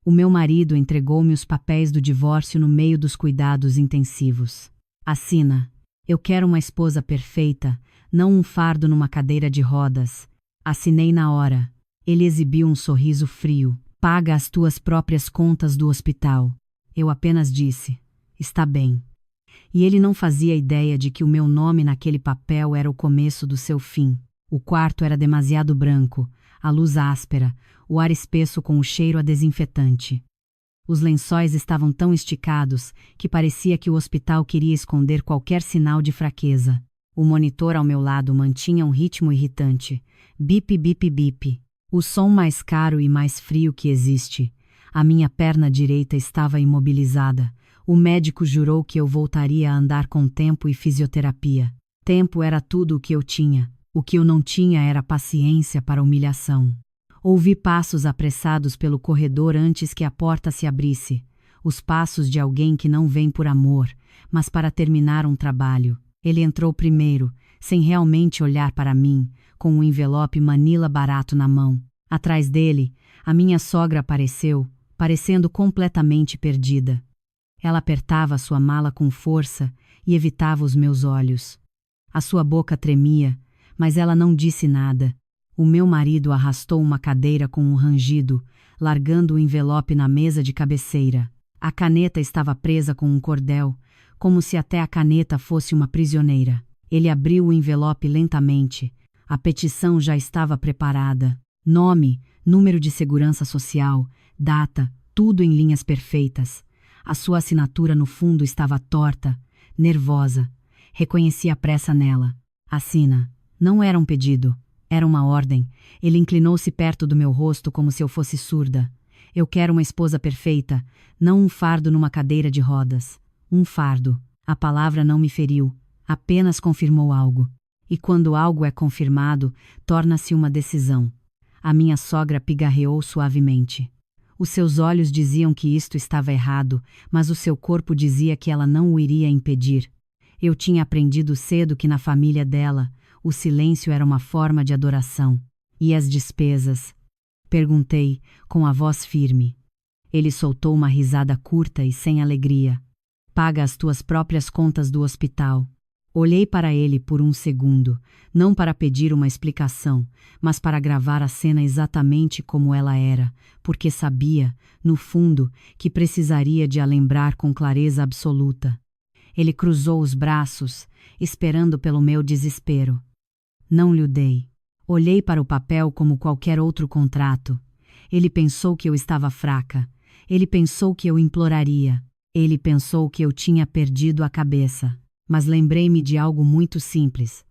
O meu marido entregou-me os papéis do divórcio no meio dos cuidados intensivos. Assina. Eu quero uma esposa perfeita, não um fardo numa cadeira de rodas. Assinei na hora. Ele exibiu um sorriso frio. Paga as tuas próprias contas do hospital. Eu apenas disse: está bem. E ele não fazia ideia de que o meu nome naquele papel era o começo do seu fim. O quarto era demasiado branco, a luz áspera, o ar espesso com o cheiro a desinfetante. Os lençóis estavam tão esticados que parecia que o hospital queria esconder qualquer sinal de fraqueza. O monitor ao meu lado mantinha um ritmo irritante. Bip, bip, bip. O som mais caro e mais frio que existe. A minha perna direita estava imobilizada. O médico jurou que eu voltaria a andar com tempo e fisioterapia. Tempo era tudo o que eu tinha. O que eu não tinha era paciência para a humilhação. Ouvi passos apressados pelo corredor antes que a porta se abrisse. Os passos de alguém que não vem por amor, mas para terminar um trabalho. Ele entrou primeiro, sem realmente olhar para mim, com um envelope Manila barato na mão. Atrás dele, a minha sogra apareceu, parecendo completamente perdida. Ela apertava sua mala com força e evitava os meus olhos. A sua boca tremia, mas ela não disse nada. O meu marido arrastou uma cadeira com um rangido, largando o envelope na mesa de cabeceira. A caneta estava presa com um cordel, como se até a caneta fosse uma prisioneira. Ele abriu o envelope lentamente. A petição já estava preparada. Nome, número de segurança social, data, tudo em linhas perfeitas. A sua assinatura no fundo estava torta, nervosa. Reconheci a pressa nela. Assina. Não era um pedido. Era uma ordem. Ele inclinou-se perto do meu rosto como se eu fosse surda. Eu quero uma esposa perfeita, não um fardo numa cadeira de rodas. Um fardo. A palavra não me feriu, apenas confirmou algo. E quando algo é confirmado, torna-se uma decisão. A minha sogra pigarreou suavemente. Os seus olhos diziam que isto estava errado, mas o seu corpo dizia que ela não o iria impedir. Eu tinha aprendido cedo que na família dela, o silêncio era uma forma de adoração. E as despesas? Perguntei, com a voz firme. Ele soltou uma risada curta e sem alegria. Paga as tuas próprias contas do hospital. Olhei para ele por um segundo, não para pedir uma explicação, mas para gravar a cena exatamente como ela era, porque sabia, no fundo, que precisaria de a lembrar com clareza absoluta. Ele cruzou os braços, esperando pelo meu desespero. Não lhe dei. Olhei para o papel como qualquer outro contrato. Ele pensou que eu estava fraca. Ele pensou que eu imploraria. Ele pensou que eu tinha perdido a cabeça. Mas lembrei-me de algo muito simples.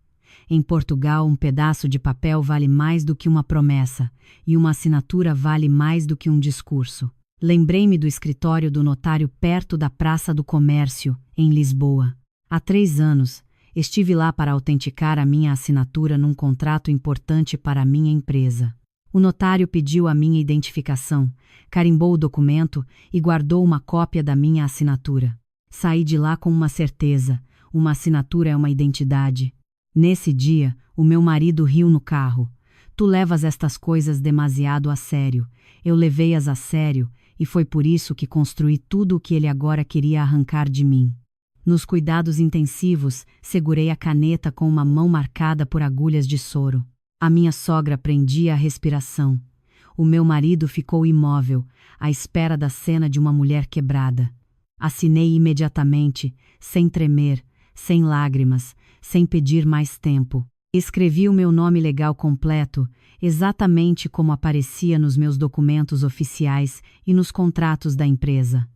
Em Portugal, um pedaço de papel vale mais do que uma promessa, e uma assinatura vale mais do que um discurso. Lembrei-me do escritório do notário perto da Praça do Comércio, em Lisboa. Há 3 anos, estive lá para autenticar a minha assinatura num contrato importante para a minha empresa. O notário pediu a minha identificação, carimbou o documento e guardou uma cópia da minha assinatura. Saí de lá com uma certeza: uma assinatura é uma identidade. Nesse dia, o meu marido riu no carro. Tu levas estas coisas demasiado a sério. Eu levei-as a sério, e foi por isso que construí tudo o que ele agora queria arrancar de mim. Nos cuidados intensivos, segurei a caneta com uma mão marcada por agulhas de soro. A minha sogra prendia a respiração. O meu marido ficou imóvel, à espera da cena de uma mulher quebrada. Assinei imediatamente, sem tremer, sem lágrimas, sem pedir mais tempo. Escrevi o meu nome legal completo, exatamente como aparecia nos meus documentos oficiais e nos contratos da empresa.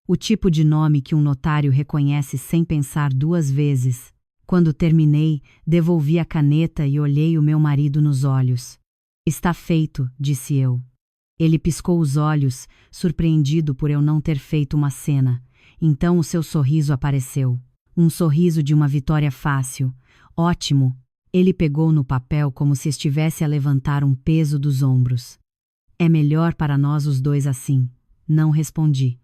O tipo de nome que um notário reconhece sem pensar 2 vezes. Quando terminei, devolvi a caneta e olhei o meu marido nos olhos. Está feito, disse eu. Ele piscou os olhos, surpreendido por eu não ter feito uma cena. Então o seu sorriso apareceu. Um sorriso de uma vitória fácil. Ótimo! Ele pegou no papel como se estivesse a levantar um peso dos ombros. É melhor para nós os dois assim. Não respondi.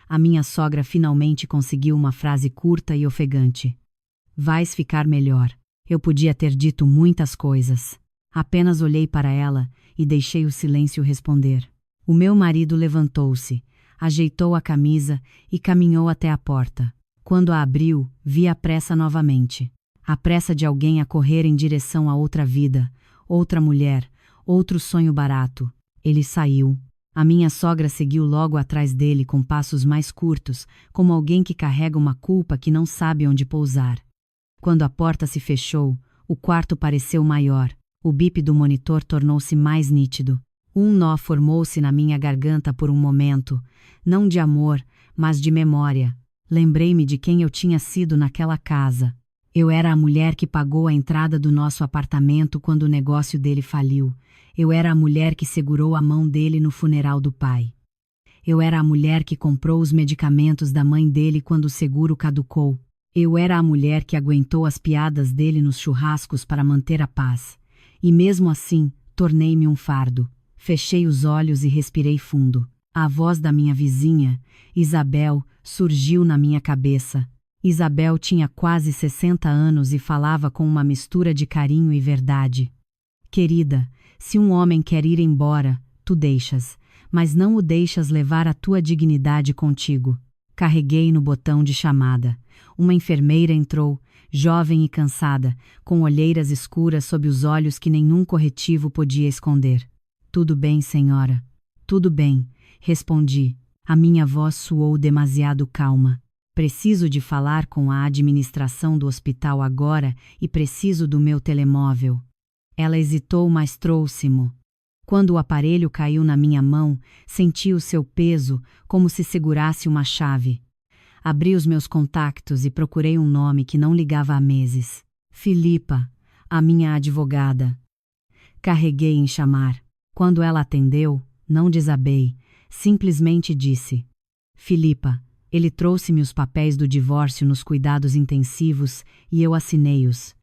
A minha sogra finalmente conseguiu uma frase curta e ofegante. Vais ficar melhor. Eu podia ter dito muitas coisas. Apenas olhei para ela e deixei o silêncio responder. O meu marido levantou-se, ajeitou a camisa e caminhou até a porta. Quando a abriu, vi a pressa novamente. A pressa de alguém a correr em direção a outra vida, outra mulher, outro sonho barato. Ele saiu. A minha sogra seguiu logo atrás dele com passos mais curtos, como alguém que carrega uma culpa que não sabe onde pousar. Quando a porta se fechou, o quarto pareceu maior. O bip do monitor tornou-se mais nítido. Um nó formou-se na minha garganta por um momento, não de amor, mas de memória. Lembrei-me de quem eu tinha sido naquela casa. Eu era a mulher que pagou a entrada do nosso apartamento quando o negócio dele faliu. Eu era a mulher que segurou a mão dele no funeral do pai. Eu era a mulher que comprou os medicamentos da mãe dele quando o seguro caducou. Eu era a mulher que aguentou as piadas dele nos churrascos para manter a paz. E mesmo assim, tornei-me um fardo. Fechei os olhos e respirei fundo. A voz da minha vizinha, Isabel, surgiu na minha cabeça. Isabel tinha quase 60 anos e falava com uma mistura de carinho e verdade. Querida, se um homem quer ir embora, tu deixas, mas não o deixas levar a tua dignidade contigo. Carreguei no botão de chamada. Uma enfermeira entrou, jovem e cansada, com olheiras escuras sob os olhos que nenhum corretivo podia esconder. Tudo bem, senhora. Tudo bem, respondi. A minha voz soou demasiado calma. Preciso de falar com a administração do hospital agora e preciso do meu telemóvel. Ela hesitou, mas trouxe-mo. Quando o aparelho caiu na minha mão, senti o seu peso, como se segurasse uma chave. Abri os meus contactos e procurei um nome que não ligava há meses. Filipa, a minha advogada. Carreguei em chamar. Quando ela atendeu, não desabei, simplesmente disse: Filipa, ele trouxe-me os papéis do divórcio nos cuidados intensivos e eu assinei-os.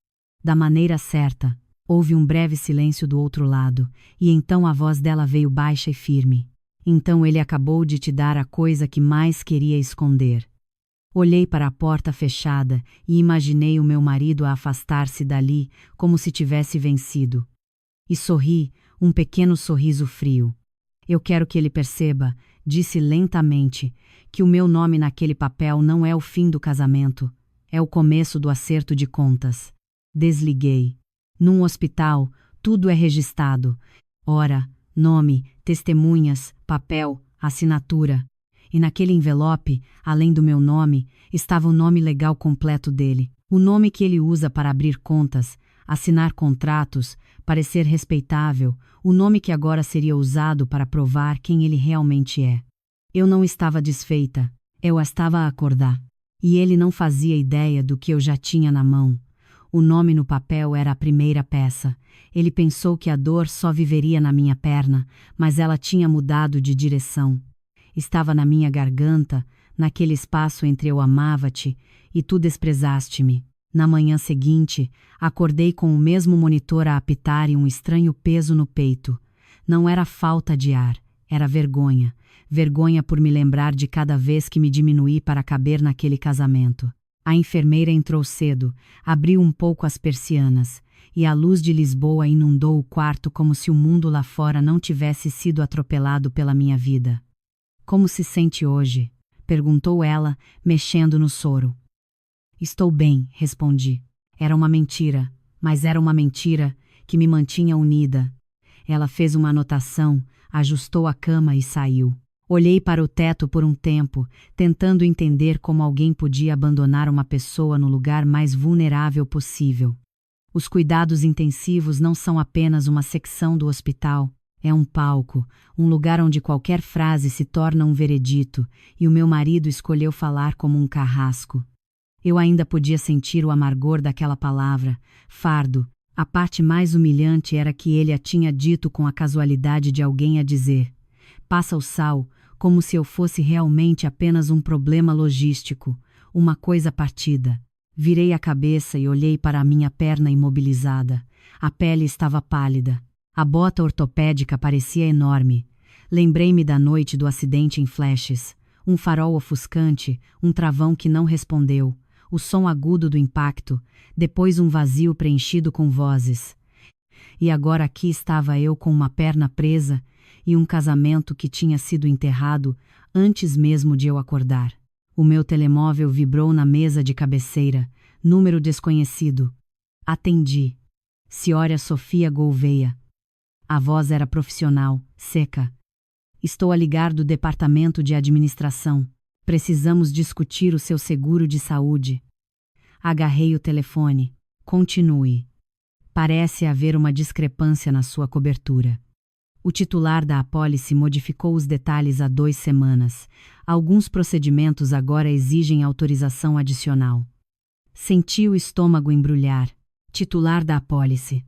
Da maneira certa. Houve um breve silêncio do outro lado, e então a voz dela veio baixa e firme. Então ele acabou de te dar a coisa que mais queria esconder. Olhei para a porta fechada e imaginei o meu marido a afastar-se dali como se tivesse vencido. E sorri, um pequeno sorriso frio. Eu quero que ele perceba, disse lentamente, que o meu nome naquele papel não é o fim do casamento, é o começo do acerto de contas. Desliguei. Num hospital, tudo é registrado. Hora, nome, testemunhas, papel, assinatura. E naquele envelope, além do meu nome, estava o nome legal completo dele. O nome que ele usa para abrir contas, assinar contratos, parecer respeitável, o nome que agora seria usado para provar quem ele realmente é. Eu não estava desfeita, eu estava a acordar. E ele não fazia ideia do que eu já tinha na mão. O nome no papel era a primeira peça. Ele pensou que a dor só viveria na minha perna, mas ela tinha mudado de direção. Estava na minha garganta, naquele espaço entre eu amava-te e tu desprezaste-me. Na manhã seguinte, acordei com o mesmo monitor a apitar e um estranho peso no peito. Não era falta de ar, era vergonha. Vergonha por me lembrar de cada vez que me diminuí para caber naquele casamento. A enfermeira entrou cedo, abriu um pouco as persianas, e a luz de Lisboa inundou o quarto como se o mundo lá fora não tivesse sido atropelado pela minha vida. Como se sente hoje? Perguntou ela, mexendo no soro. Estou bem, respondi. Era uma mentira, mas era uma mentira que me mantinha unida. Ela fez uma anotação, ajustou a cama e saiu. Olhei para o teto por um tempo, tentando entender como alguém podia abandonar uma pessoa no lugar mais vulnerável possível. Os cuidados intensivos não são apenas uma secção do hospital, é um palco, um lugar onde qualquer frase se torna um veredito, e o meu marido escolheu falar como um carrasco. Eu ainda podia sentir o amargor daquela palavra, fardo. A parte mais humilhante era que ele a tinha dito com a casualidade de alguém a dizer: passa o sal, como se eu fosse realmente apenas um problema logístico, uma coisa partida. Virei a cabeça e olhei para a minha perna imobilizada. A pele estava pálida. A bota ortopédica parecia enorme. Lembrei-me da noite do acidente em Flashes. Um farol ofuscante, um travão que não respondeu, o som agudo do impacto, depois um vazio preenchido com vozes. E agora aqui estava eu com uma perna presa e um casamento que tinha sido enterrado antes mesmo de eu acordar. O meu telemóvel vibrou na mesa de cabeceira, número desconhecido. Atendi. Senhora Sofia Gouveia. A voz era profissional, seca. Estou a ligar do departamento de administração. Precisamos discutir o seu seguro de saúde. Agarrei o telefone. Continue. Parece haver uma discrepância na sua cobertura. O titular da apólice modificou os detalhes há 2 semanas. Alguns procedimentos agora exigem autorização adicional. Senti o estômago embrulhar. Titular da apólice.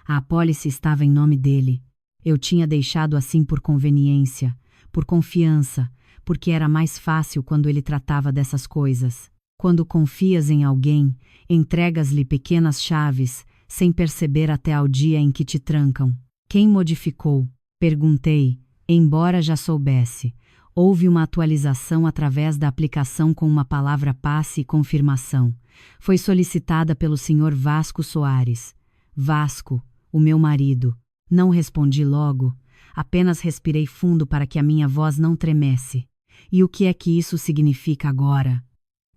A apólice estava em nome dele. Eu tinha deixado assim por conveniência, por confiança, porque era mais fácil quando ele tratava dessas coisas. Quando confias em alguém, entregas-lhe pequenas chaves, sem perceber até ao dia em que te trancam. Quem modificou? Perguntei, embora já soubesse. Houve uma atualização através da aplicação com uma palavra passe e confirmação. Foi solicitada pelo Sr. Vasco Soares. Vasco, o meu marido. Não respondi logo, apenas respirei fundo para que a minha voz não tremesse. E o que é que isso significa agora?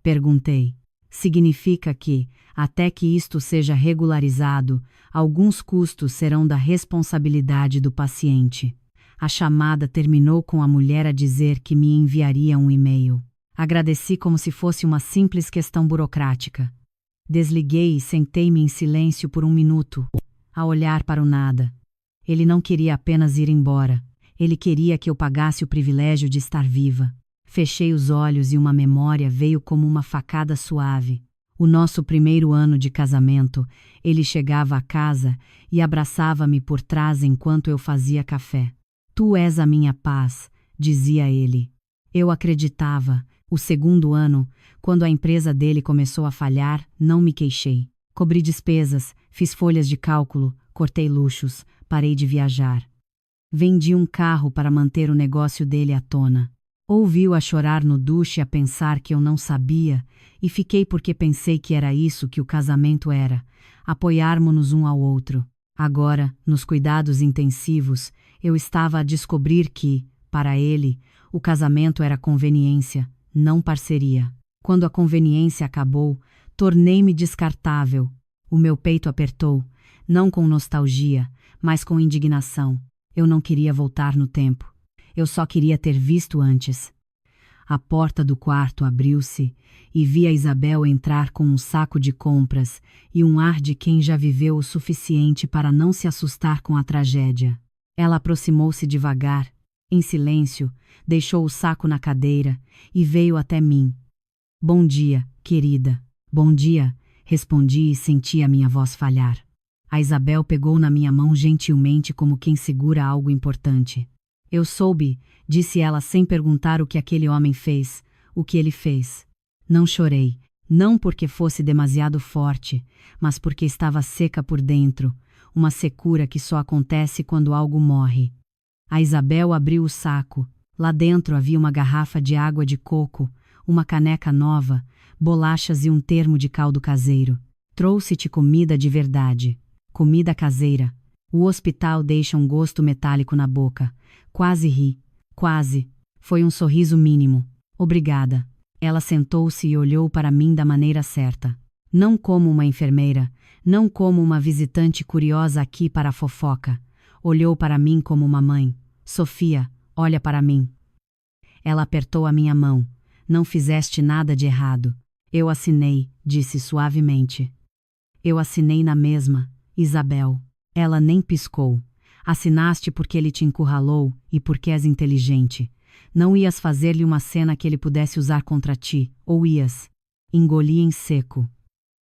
Perguntei. Significa que, até que isto seja regularizado, alguns custos serão da responsabilidade do paciente. A chamada terminou com a mulher a dizer que me enviaria um e-mail. Agradeci como se fosse uma simples questão burocrática. Desliguei e sentei-me em silêncio por 1 minuto, a olhar para o nada. Ele não queria apenas ir embora. Ele queria que eu pagasse o privilégio de estar viva. Fechei os olhos e uma memória veio como uma facada suave. O nosso primeiro ano de casamento, ele chegava à casa e abraçava-me por trás enquanto eu fazia café. Tu és a minha paz, dizia ele. Eu acreditava. O segundo ano, quando a empresa dele começou a falhar, não me queixei. Cobri despesas, fiz folhas de cálculo, cortei luxos, parei de viajar. Vendi um carro para manter o negócio dele à tona. Ouvi-o a chorar no duche a pensar que eu não sabia, e fiquei porque pensei que era isso que o casamento era, apoiarmos-nos um ao outro. Agora, nos cuidados intensivos, eu estava a descobrir que, para ele, o casamento era conveniência, não parceria. Quando a conveniência acabou, tornei-me descartável. O meu peito apertou, não com nostalgia, mas com indignação. Eu não queria voltar no tempo. Eu só queria ter visto antes. A porta do quarto abriu-se e vi a Isabel entrar com um saco de compras e um ar de quem já viveu o suficiente para não se assustar com a tragédia. Ela aproximou-se devagar, em silêncio, deixou o saco na cadeira e veio até mim. Bom dia, querida. Bom dia, respondi e senti a minha voz falhar. A Isabel pegou na minha mão gentilmente como quem segura algo importante. Eu soube, disse ela sem perguntar o que aquele homem fez, o que ele fez. Não chorei, não porque fosse demasiado forte, mas porque estava seca por dentro, uma secura que só acontece quando algo morre. A Isabel abriu o saco. Lá dentro havia uma garrafa de água de coco, uma caneca nova, bolachas e um termo de caldo caseiro. Trouxe-te comida de verdade. Comida caseira. O hospital deixa um gosto metálico na boca. Quase ri. Quase. Foi um sorriso mínimo. Obrigada. Ela sentou-se e olhou para mim da maneira certa. Não como uma enfermeira, não como uma visitante curiosa aqui para a fofoca. Olhou para mim como uma mãe. Sofia, olha para mim. Ela apertou a minha mão. Não fizeste nada de errado. Eu assinei, disse suavemente. Eu assinei na mesma, Isabel. Ela nem piscou. Assinaste porque ele te encurralou e porque és inteligente. Não ias fazer-lhe uma cena que ele pudesse usar contra ti, ou ias? Engoli em seco.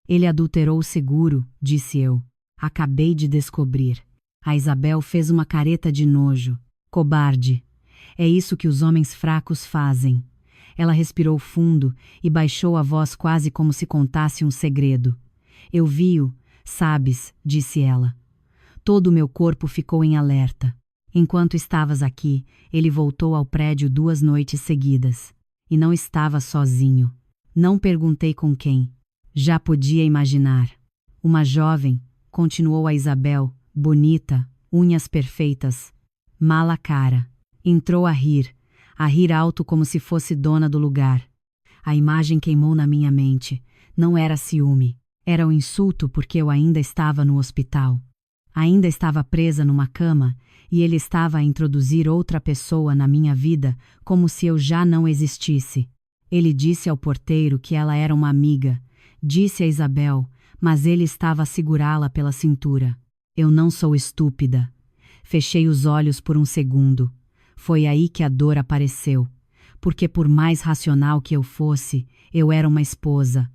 Ele adulterou o seguro, disse eu. Acabei de descobrir. A Isabel fez uma careta de nojo. Cobarde. É isso que os homens fracos fazem. Ela respirou fundo e baixou a voz quase como se contasse um segredo. Eu vi-o, sabes, disse ela. Todo o meu corpo ficou em alerta. Enquanto estavas aqui, ele voltou ao prédio 2 noites seguidas. E não estava sozinho. Não perguntei com quem. Já podia imaginar. Uma jovem, continuou a Isabel, bonita, unhas perfeitas. Mala cara. Entrou a rir alto como se fosse dona do lugar. A imagem queimou na minha mente. Não era ciúme. Era o insulto porque eu ainda estava no hospital. Ainda estava presa numa cama e ele estava a introduzir outra pessoa na minha vida como se eu já não existisse. Ele disse ao porteiro que ela era uma amiga. Disse a Isabel, mas ele estava a segurá-la pela cintura. Eu não sou estúpida. Fechei os olhos por um segundo. Foi aí que a dor apareceu. Porque por mais racional que eu fosse, eu era uma esposa.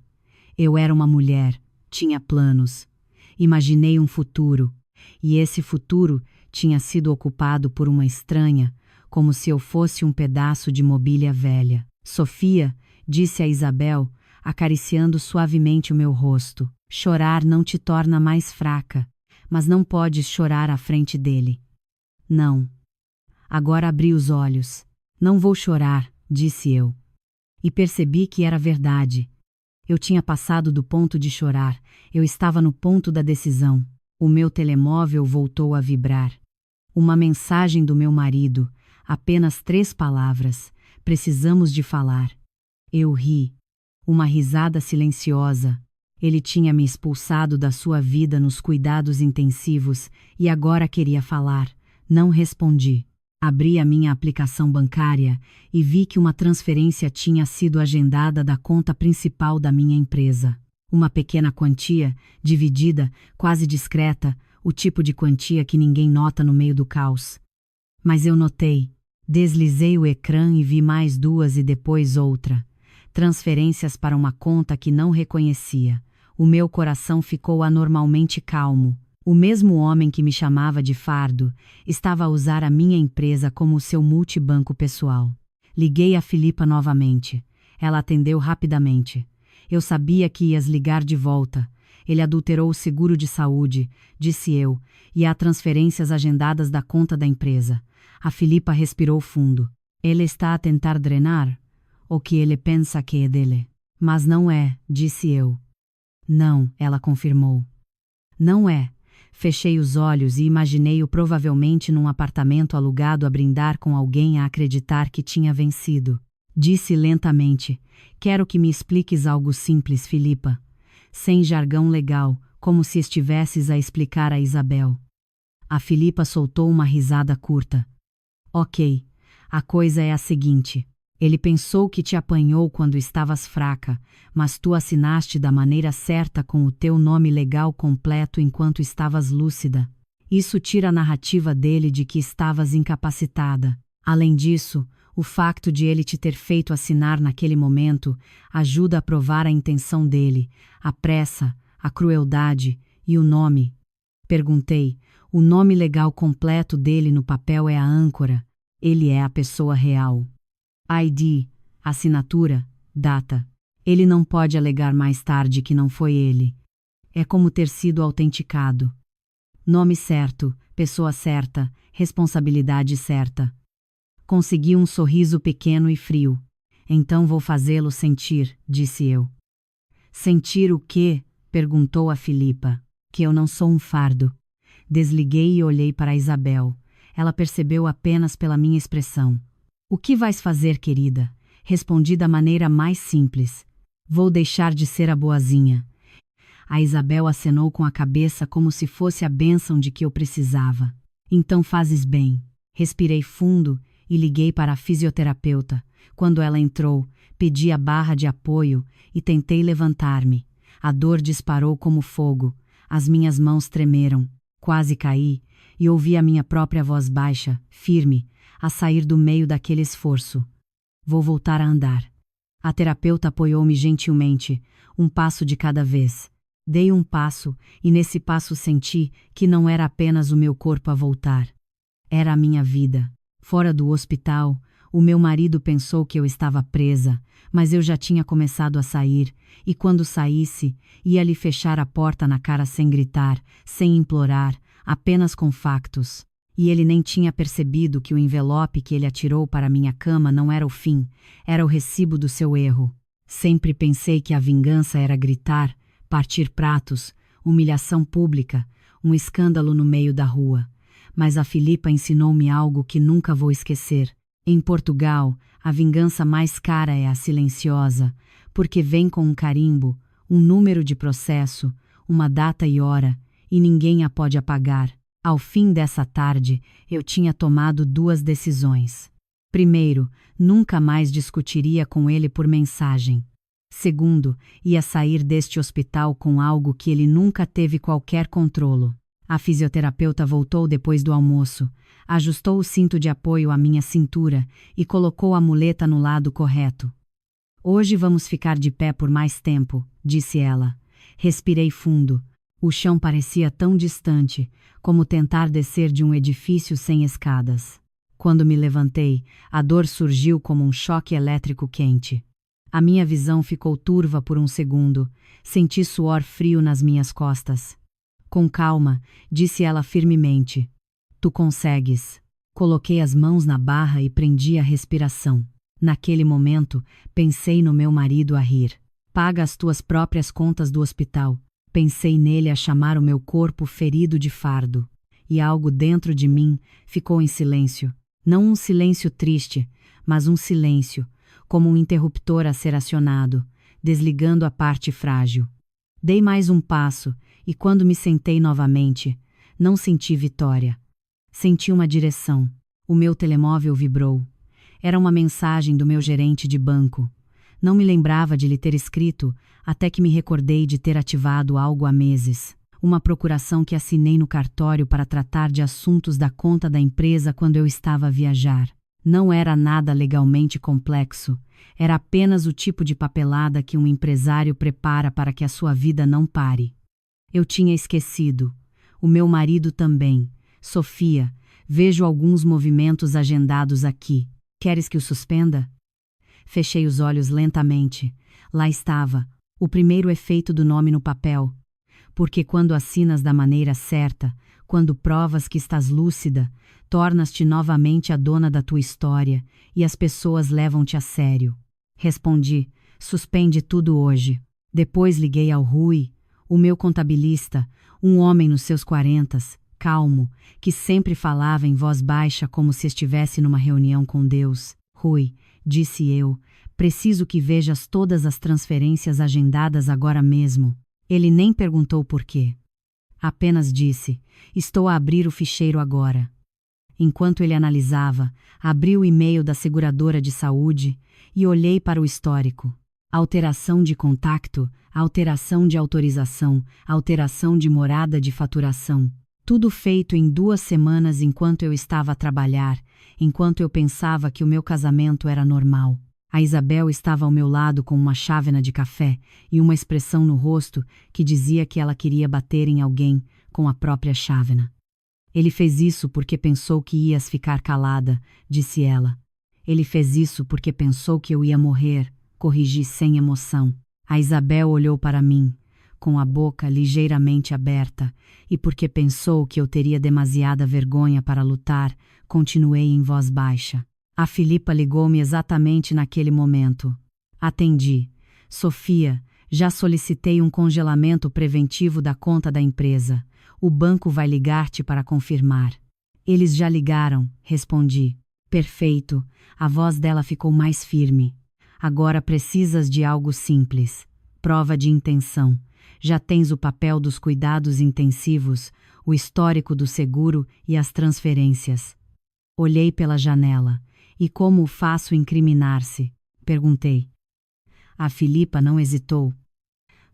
Eu era uma mulher. Tinha planos. Imaginei um futuro. E esse futuro tinha sido ocupado por uma estranha, como se eu fosse um pedaço de mobília velha. Sofia, disse a Isabel, acariciando suavemente o meu rosto. Chorar não te torna mais fraca, mas não podes chorar à frente dele. Não. Agora abri os olhos. Não vou chorar, disse eu. E percebi que era verdade. Eu tinha passado do ponto de chorar, eu estava no ponto da decisão. O meu telemóvel voltou a vibrar. Uma mensagem do meu marido, apenas 3 palavras. Precisamos de falar. Eu ri. Uma risada silenciosa. Ele tinha me expulsado da sua vida nos cuidados intensivos e agora queria falar. Não respondi. Abri a minha aplicação bancária e vi que uma transferência tinha sido agendada da conta principal da minha empresa. Uma pequena quantia, dividida, quase discreta, o tipo de quantia que ninguém nota no meio do caos. Mas eu notei. Deslizei o ecrã e vi mais 2 e depois outra. Transferências para uma conta que não reconhecia. O meu coração ficou anormalmente calmo. O mesmo homem que me chamava de fardo estava a usar a minha empresa como seu multibanco pessoal. Liguei a Filipa novamente. Ela atendeu rapidamente. Eu sabia que ias ligar de volta. Ele adulterou o seguro de saúde, disse eu, e há transferências agendadas da conta da empresa. A Filipa respirou fundo. Ele está a tentar drenar? O que ele pensa que é dele? Mas não é, disse eu. Não, ela confirmou. Não é. Fechei os olhos e imaginei-o provavelmente num apartamento alugado a brindar com alguém a acreditar que tinha vencido. Disse lentamente, quero que me expliques algo simples, Filipa. Sem jargão legal, como se estivesses a explicar a Isabel. A Filipa soltou uma risada curta. Ok, a coisa é a seguinte. Ele pensou que te apanhou quando estavas fraca, mas tu assinaste da maneira certa com o teu nome legal completo enquanto estavas lúcida. Isso tira a narrativa dele de que estavas incapacitada. Além disso, o facto de ele te ter feito assinar naquele momento ajuda a provar a intenção dele, a pressa, a crueldade e o nome. Perguntei, o nome legal completo dele no papel é a âncora. Ele é a pessoa real. ID, assinatura, data. Ele não pode alegar mais tarde que não foi ele. É como ter sido autenticado. Nome certo, pessoa certa, responsabilidade certa. Consegui um sorriso pequeno e frio. Então vou fazê-lo sentir, disse eu. Sentir o quê? Perguntou a Filipa. Que eu não sou um fardo. Desliguei e olhei para a Isabel. Ela percebeu apenas pela minha expressão. O que vais fazer, querida? Respondi da maneira mais simples. Vou deixar de ser a boazinha. A Isabel acenou com a cabeça como se fosse a bênção de que eu precisava. Então fazes bem. Respirei fundo e liguei para a fisioterapeuta. Quando ela entrou, pedi a barra de apoio e tentei levantar-me. A dor disparou como fogo. As minhas mãos tremeram. Quase caí e ouvi a minha própria voz baixa, firme, a sair do meio daquele esforço. Vou voltar a andar. A terapeuta apoiou-me gentilmente, um passo de cada vez. Dei um passo e nesse passo senti que não era apenas o meu corpo a voltar. Era a minha vida. Fora do hospital, o meu marido pensou que eu estava presa, mas eu já tinha começado a sair, e quando saísse, ia lhe fechar a porta na cara sem gritar, sem implorar, apenas com factos. E ele nem tinha percebido que o envelope que ele atirou para minha cama não era o fim, era o recibo do seu erro. Sempre pensei que a vingança era gritar, partir pratos, humilhação pública, um escândalo no meio da rua. mas a Filipa ensinou-me algo que nunca vou esquecer. Em Portugal, a vingança mais cara é a silenciosa, porque vem com um carimbo, um número de processo, uma data e hora, e ninguém a pode apagar. Ao fim dessa tarde, eu tinha tomado 2 decisões. Primeiro, nunca mais discutiria com ele por mensagem. Segundo, ia sair deste hospital com algo que ele nunca teve qualquer controlo. A fisioterapeuta voltou depois do almoço, ajustou o cinto de apoio à minha cintura e colocou a muleta no lado correto. Hoje vamos ficar de pé por mais tempo, disse ela. Respirei fundo. O chão parecia tão distante, como tentar descer de um edifício sem escadas. Quando me levantei, a dor surgiu como um choque elétrico quente. A minha visão ficou turva por um segundo. Senti suor frio nas minhas costas. Com calma, disse ela firmemente. Tu consegues. Coloquei as mãos na barra e prendi a respiração. Naquele momento, pensei no meu marido a rir. Paga as tuas próprias contas do hospital. Pensei nele a chamar o meu corpo ferido de fardo. E algo dentro de mim ficou em silêncio. Não um silêncio triste, mas um silêncio, como um interruptor a ser acionado, desligando a parte frágil. Dei mais um passo, e quando me sentei novamente, não senti vitória. Senti uma direção. O meu telemóvel vibrou. Era uma mensagem do meu gerente de banco. Não me lembrava de lhe ter escrito, até que me recordei de ter ativado algo há meses. Uma procuração que assinei no cartório para tratar de assuntos da conta da empresa quando eu estava a viajar. Não era nada legalmente complexo. Era apenas o tipo de papelada que um empresário prepara para que a sua vida não pare. Eu tinha esquecido. O meu marido também. Sofia, vejo alguns movimentos agendados aqui. Queres que o suspenda? Fechei os olhos lentamente. Lá estava, o primeiro efeito do nome no papel. Porque quando assinas da maneira certa, quando provas que estás lúcida, tornas-te novamente a dona da tua história e as pessoas levam-te a sério. Respondi, suspende tudo hoje. Depois liguei ao Rui, o meu contabilista, um homem nos seus 40s, calmo, que sempre falava em voz baixa como se estivesse numa reunião com Deus. Rui, disse eu, preciso que vejas todas as transferências agendadas agora mesmo. Ele nem perguntou por quê. Apenas disse, estou a abrir o ficheiro agora. Enquanto ele analisava, abri o e-mail da seguradora de saúde e olhei para o histórico. Alteração de contacto, alteração de autorização, alteração de morada de faturação. Tudo feito em 2 semanas enquanto eu estava a trabalhar, enquanto eu pensava que o meu casamento era normal. A Isabel estava ao meu lado com uma chávena de café e uma expressão no rosto que dizia que ela queria bater em alguém com a própria chávena. Ele fez isso porque pensou que ias ficar calada, disse ela. Ele fez isso porque pensou que eu ia morrer, corrigi sem emoção. A Isabel olhou para mim, com a boca ligeiramente aberta, e porque pensou que eu teria demasiada vergonha para lutar, continuei em voz baixa. A Filipa ligou-me exatamente naquele momento. Atendi. Sofia, já solicitei um congelamento preventivo da conta da empresa. O banco vai ligar-te para confirmar. Eles já ligaram, respondi. Perfeito. A voz dela ficou mais firme. Agora precisas de algo simples. Prova de intenção. Já tens o papel dos cuidados intensivos, o histórico do seguro e as transferências. Olhei pela janela. E como o faço incriminar-se? Perguntei. A Filipa não hesitou.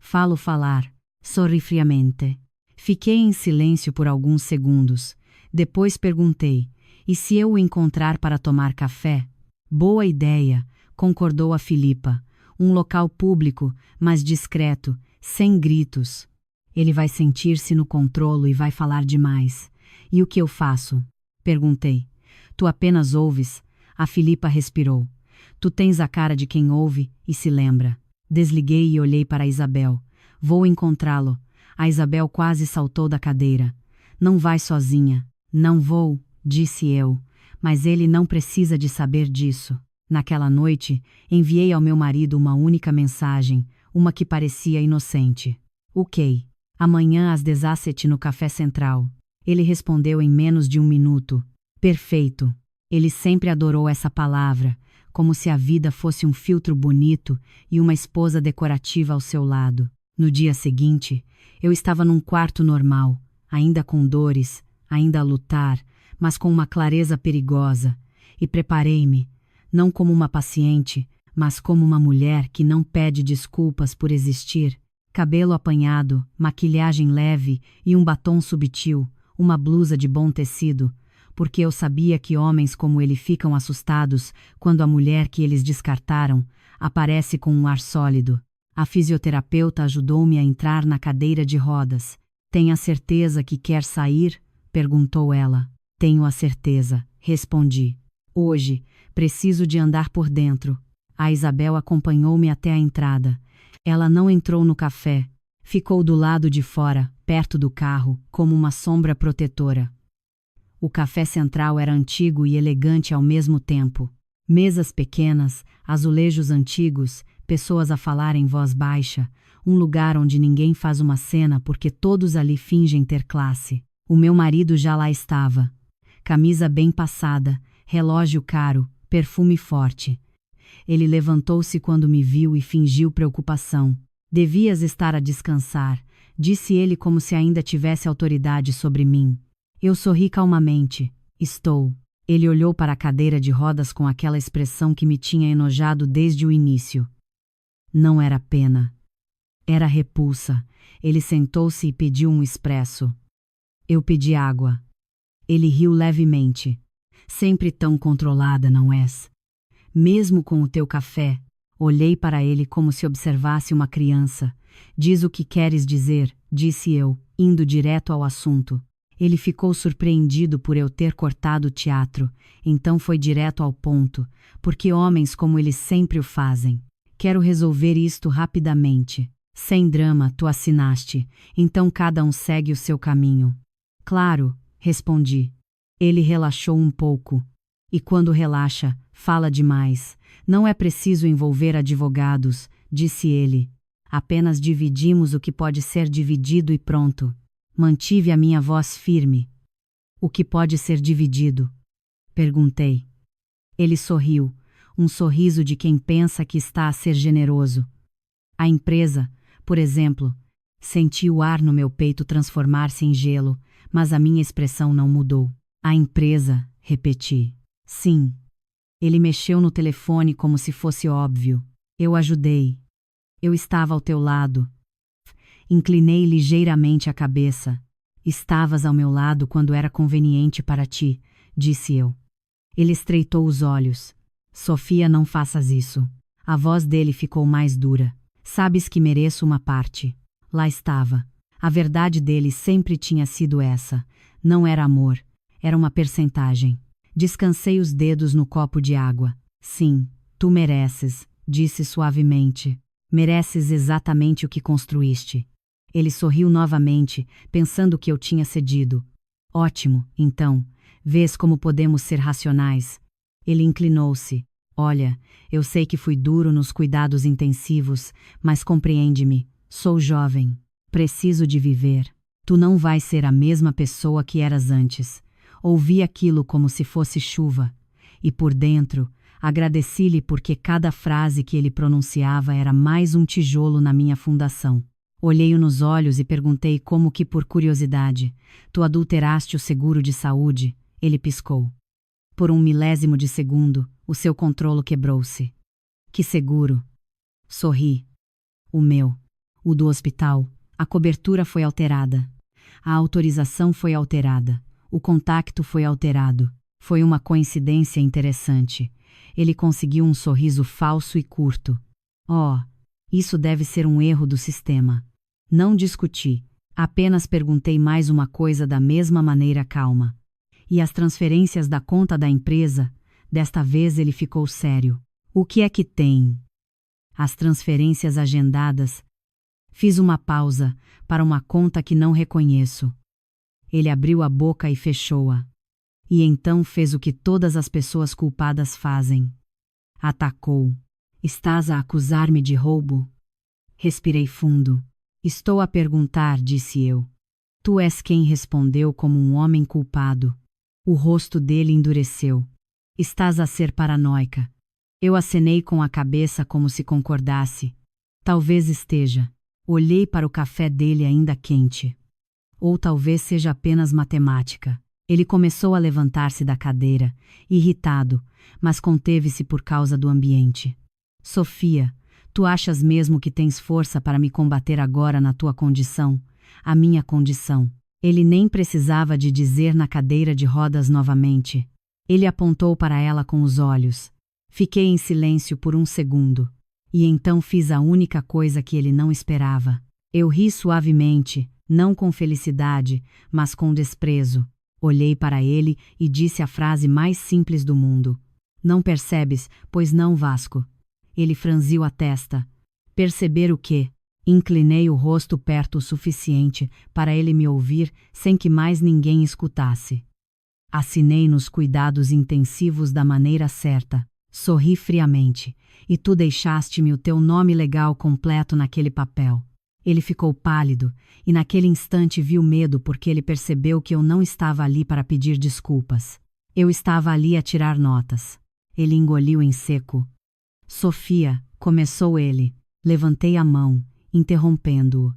Falo falar. Sorri friamente. Fiquei em silêncio por alguns segundos. Depois perguntei. E se eu o encontrar para tomar café? Boa ideia, concordou a Filipa. Um local público, mas discreto, sem gritos. Ele vai sentir-se no controle e vai falar demais. E o que eu faço? Perguntei. Tu apenas ouves. A Filipa respirou. Tu tens a cara de quem ouve e se lembra. Desliguei e olhei para a Isabel. Vou encontrá-lo. A Isabel quase saltou da cadeira. Não vai sozinha. Não vou, disse eu. Mas ele não precisa de saber disso. Naquela noite, enviei ao meu marido uma única mensagem, uma que parecia inocente. Ok. Amanhã às 17 no Café Central. Ele respondeu em menos de 1 minuto. Perfeito. Ele sempre adorou essa palavra, como se a vida fosse um filtro bonito e uma esposa decorativa ao seu lado. No dia seguinte, eu estava num quarto normal, ainda com dores, ainda a lutar, mas com uma clareza perigosa, e preparei-me, não como uma paciente, mas como uma mulher que não pede desculpas por existir. Cabelo apanhado, maquilhagem leve e um batom subtil, uma blusa de bom tecido, porque eu sabia que homens como ele ficam assustados quando a mulher que eles descartaram aparece com um ar sólido. A fisioterapeuta ajudou-me a entrar na cadeira de rodas. Tem a certeza que quer sair? Perguntou ela. Tenho a certeza, respondi. Hoje, preciso de andar por dentro. A Isabel acompanhou-me até a entrada. Ela não entrou no café. Ficou do lado de fora, perto do carro, como uma sombra protetora. O café central era antigo e elegante ao mesmo tempo. Mesas pequenas, azulejos antigos, pessoas a falar em voz baixa, um lugar onde ninguém faz uma cena porque todos ali fingem ter classe. O meu marido já lá estava. Camisa bem passada, relógio caro, perfume forte. Ele levantou-se quando me viu e fingiu preocupação. Devias estar a descansar, disse ele como se ainda tivesse autoridade sobre mim. Eu sorri calmamente. Estou. Ele olhou para a cadeira de rodas com aquela expressão que me tinha enojado desde o início. Não era pena. Era repulsa. Ele sentou-se e pediu um expresso. Eu pedi água. Ele riu levemente. Sempre tão controlada, não és? Mesmo com o teu café. Olhei para ele como se observasse uma criança. Diz o que queres dizer, disse eu, indo direto ao assunto. Ele ficou surpreendido por eu ter cortado o teatro, então foi direto ao ponto, porque homens como ele sempre o fazem. Quero resolver isto rapidamente. Sem drama, tu assinaste, então cada um segue o seu caminho. Claro, respondi. Ele relaxou um pouco. E quando relaxa, fala demais. Não é preciso envolver advogados, disse ele. Apenas dividimos o que pode ser dividido e pronto. Mantive a minha voz firme. O que pode ser dividido? Perguntei. Ele sorriu, um sorriso de quem pensa que está a ser generoso. A empresa, por exemplo. Senti o ar no meu peito transformar-se em gelo, mas a minha expressão não mudou. A empresa, repeti. Sim. Ele mexeu no telefone como se fosse óbvio. Eu ajudei. Eu estava ao teu lado. Inclinei ligeiramente a cabeça. Estavas ao meu lado quando era conveniente para ti, disse eu. Ele estreitou os olhos. Sofia, não faças isso. A voz dele ficou mais dura. Sabes que mereço uma parte. Lá estava. A verdade dele sempre tinha sido essa. Não era amor. Era uma percentagem. Descansei os dedos no copo de água. Sim, tu mereces, disse suavemente. Mereces exatamente o que construíste. Ele sorriu novamente, pensando que eu tinha cedido. Ótimo, então. Vês como podemos ser racionais. Ele inclinou-se. Olha, eu sei que fui duro nos cuidados intensivos, mas compreende-me. Sou jovem. Preciso de viver. Tu não vais ser a mesma pessoa que eras antes. Ouvi aquilo como se fosse chuva. E por dentro, agradeci-lhe porque cada frase que ele pronunciava era mais um tijolo na minha fundação. Olhei-o nos olhos e perguntei como que por curiosidade. Tu adulteraste o seguro de saúde? Ele piscou. Por 1 milésimo de segundo, o seu controlo quebrou-se. Que seguro? Sorri. O meu. O do hospital. A cobertura foi alterada. A autorização foi alterada. O contacto foi alterado. Foi uma coincidência interessante. Ele conseguiu um sorriso falso e curto. Oh, isso deve ser um erro do sistema. Não discuti. Apenas perguntei mais uma coisa da mesma maneira calma. E as transferências da conta da empresa? Desta vez ele ficou sério. O que é que tem? As transferências agendadas. Fiz uma pausa para uma conta que não reconheço. Ele abriu a boca e fechou-a. E então fez o que todas as pessoas culpadas fazem. Atacou. Estás a acusar-me de roubo? Respirei fundo. Estou a perguntar, disse eu. Tu és quem respondeu como um homem culpado. O rosto dele endureceu. Estás a ser paranoica. Eu acenei com a cabeça como se concordasse. Talvez esteja. Olhei para o café dele ainda quente. Ou talvez seja apenas matemática. Ele começou a levantar-se da cadeira, irritado, mas conteve-se por causa do ambiente. Sofia, tu achas mesmo que tens força para me combater agora na tua condição? A minha condição. Ele nem precisava de dizer na cadeira de rodas novamente. Ele apontou para ela com os olhos. Fiquei em silêncio por um segundo. E então fiz a única coisa que ele não esperava. Eu ri suavemente, não com felicidade, mas com desprezo. Olhei para ele e disse a frase mais simples do mundo. Não percebes, pois não, Vasco? Ele franziu a testa. Perceber o quê? Inclinei o rosto perto o suficiente para ele me ouvir sem que mais ninguém escutasse. Assinei nos cuidados intensivos da maneira certa. Sorri friamente. E tu deixaste-me o teu nome legal completo naquele papel. Ele ficou pálido, e naquele instante viu medo porque ele percebeu que eu não estava ali para pedir desculpas. Eu estava ali a tirar notas. Ele engoliu em seco. Sofia, começou ele. Levantei a mão, interrompendo-o.